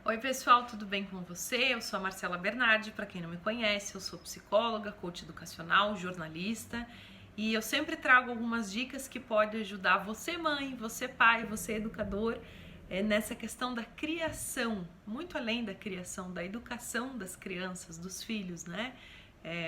Oi pessoal, tudo bem com você? Eu sou a Marcela Bernardi, para quem não me conhece, eu sou psicóloga, coach educacional, jornalista e eu sempre trago algumas dicas que podem ajudar você mãe, você pai, você educador nessa questão da criação, muito além da criação, da educação das crianças, dos filhos, né?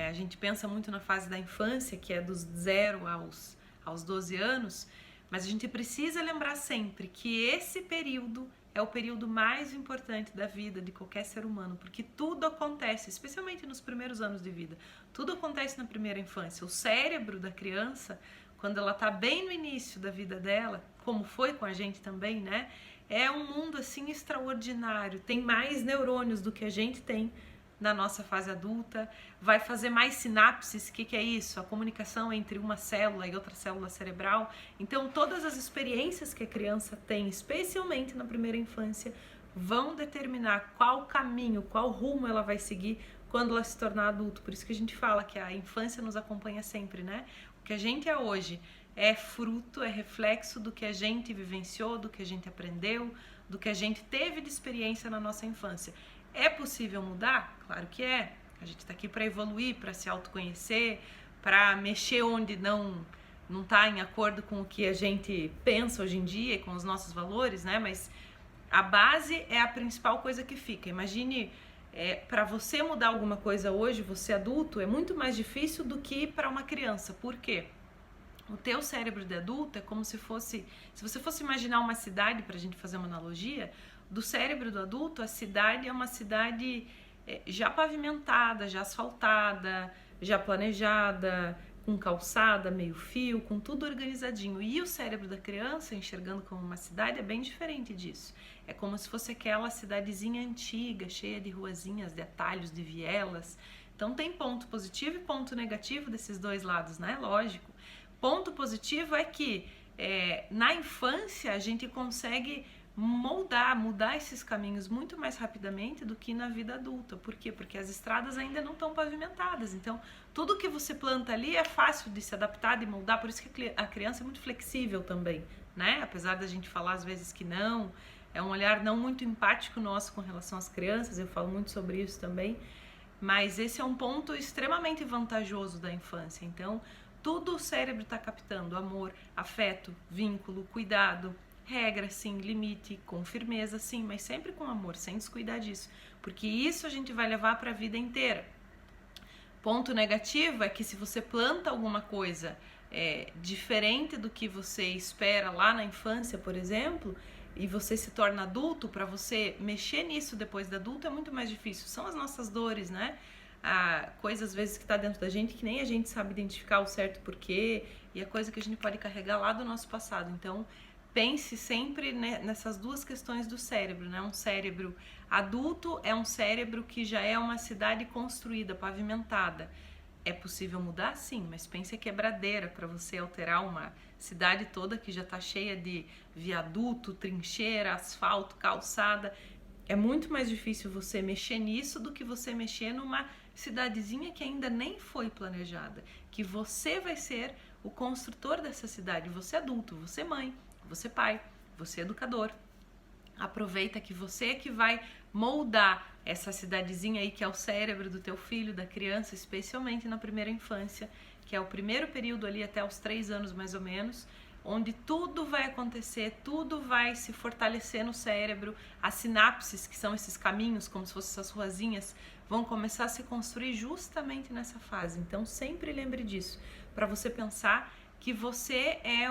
A gente pensa muito na fase da infância, que é dos 0 aos 12 anos, mas a gente precisa lembrar sempre que esse período é o período mais importante da vida de qualquer ser humano, porque tudo acontece, especialmente nos primeiros anos de vida, tudo acontece na primeira infância. O cérebro da criança, quando ela está bem no início da vida dela, como foi com a gente também, né? É um mundo assim extraordinário, tem mais neurônios do que a gente tem na nossa fase adulta, vai fazer mais sinapses. O que é isso? A comunicação entre uma célula e outra célula cerebral. Então todas as experiências que a criança tem, especialmente na primeira infância, vão determinar qual caminho, qual rumo ela vai seguir quando ela se tornar adulto. Por isso que a gente fala que a infância nos acompanha sempre, né? O que a gente é hoje é fruto, é reflexo do que a gente vivenciou, do que a gente aprendeu, do que a gente teve de experiência na nossa infância. É possível mudar? Claro que é. A gente está aqui para evoluir, para se autoconhecer, para mexer onde não está em acordo com o que a gente pensa hoje em dia e com os nossos valores, né? Mas a base é a principal coisa que fica. Imagine, para você mudar alguma coisa hoje, você adulto, é muito mais difícil do que para uma criança. Por quê? O teu cérebro de adulto é como se você fosse imaginar uma cidade, para a gente fazer uma analogia, do cérebro do adulto, a cidade é uma cidade já pavimentada, já asfaltada, já planejada, com calçada, meio fio, com tudo organizadinho. E o cérebro da criança, enxergando como uma cidade, é bem diferente disso. É como se fosse aquela cidadezinha antiga, cheia de ruazinhas, de atalhos, de vielas. Então tem ponto positivo e ponto negativo desses dois lados, né? Lógico. Ponto positivo é que na infância a gente consegue mudar esses caminhos muito mais rapidamente do que na vida adulta. Por quê? Porque as estradas ainda não estão pavimentadas. Então, tudo que você planta ali é fácil de se adaptar, de moldar. Por isso que a criança é muito flexível também, né? Apesar da gente falar às vezes que não, é um olhar não muito empático nosso com relação às crianças. Eu falo muito sobre isso também. Mas esse é um ponto extremamente vantajoso da infância. Então, tudo o cérebro está captando: amor, afeto, vínculo, cuidado, regra, sim, limite, com firmeza, sim, mas sempre com amor, sem descuidar disso, porque isso a gente vai levar para a vida inteira. Ponto negativo é que se você planta alguma coisa diferente do que você espera lá na infância, por exemplo, e você se torna adulto, para você mexer nisso depois de adulto é muito mais difícil. São as nossas dores, né? Coisa às vezes que está dentro da gente que nem a gente sabe identificar o certo porquê, e a coisa que a gente pode carregar lá do nosso passado. Então pense sempre nessas duas questões do cérebro, né? Um cérebro adulto é um cérebro que já é uma cidade construída, pavimentada. É possível mudar? Sim, mas pense a quebradeira para você alterar uma cidade toda que já está cheia de viaduto, trincheira, asfalto, calçada. É muito mais difícil você mexer nisso do que você mexer numa cidadezinha que ainda nem foi planejada, que você vai ser o construtor dessa cidade, você adulto, você mãe, você pai, você educador. Aproveita que você é que vai moldar essa cidadezinha aí que é o cérebro do teu filho, da criança, especialmente na primeira infância, que é o primeiro período ali até os 3 anos mais ou menos, onde tudo vai acontecer, tudo vai se fortalecer no cérebro, as sinapses, que são esses caminhos, como se fossem essas ruazinhas, vão começar a se construir justamente nessa fase. Então sempre lembre disso, para você pensar que você é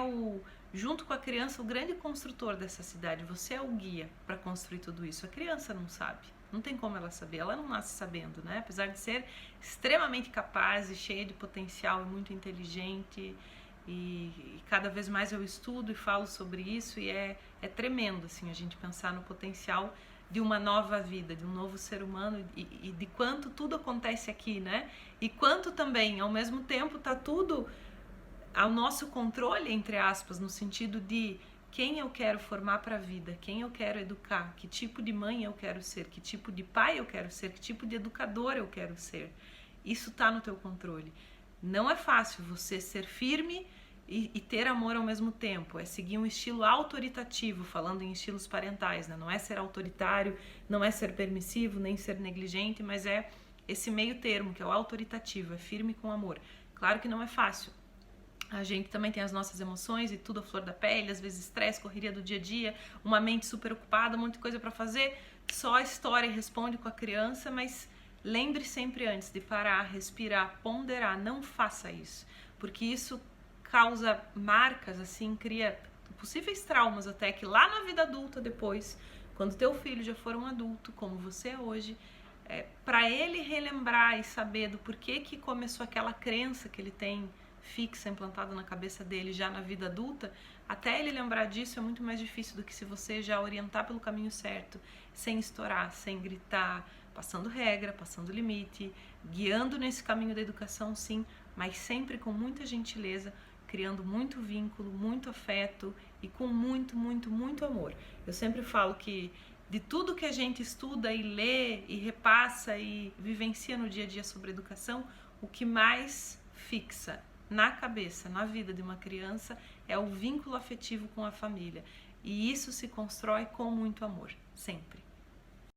junto com a criança, o grande construtor dessa cidade. Você é o guia para construir tudo isso. A criança não sabe, não tem como ela saber, ela não nasce sabendo, né? Apesar de ser extremamente capaz e cheia de potencial e muito inteligente, e cada vez mais eu estudo e falo sobre isso, e é tremendo assim a gente pensar no potencial de uma nova vida, de um novo ser humano, e de quanto tudo acontece aqui, né? E quanto também, ao mesmo tempo, tá tudo ao nosso controle, entre aspas, no sentido de quem eu quero formar para a vida, quem eu quero educar, que tipo de mãe eu quero ser, que tipo de pai eu quero ser, que tipo de educador eu quero ser. Isso está no teu controle. Não é fácil você ser firme e ter amor ao mesmo tempo, é seguir um estilo autoritativo, falando em estilos parentais, né? Não é ser autoritário, não é ser permissivo, nem ser negligente, mas é esse meio termo, que é o autoritativo, é firme com amor. Claro que não é fácil. A gente também tem as nossas emoções e tudo à flor da pele, às vezes estresse, correria do dia a dia, uma mente super ocupada, muita coisa para fazer, só a história responde com a criança, mas lembre sempre antes de parar, respirar, ponderar, não faça isso, porque isso causa marcas, assim, cria possíveis traumas até que lá na vida adulta depois, quando teu filho já for um adulto, como você é hoje, para ele relembrar e saber do porquê que começou aquela crença que ele tem fixa, implantada na cabeça dele já na vida adulta, até ele lembrar disso é muito mais difícil do que se você já orientar pelo caminho certo, sem estourar, sem gritar, passando regra, passando limite, guiando nesse caminho da educação, sim, mas sempre com muita gentileza, criando muito vínculo, muito afeto e com muito, muito, muito amor. Eu sempre falo que de tudo que a gente estuda e lê e repassa e vivencia no dia a dia sobre educação, o que mais fixa na cabeça, na vida de uma criança, é o vínculo afetivo com a família. E isso se constrói com muito amor, sempre.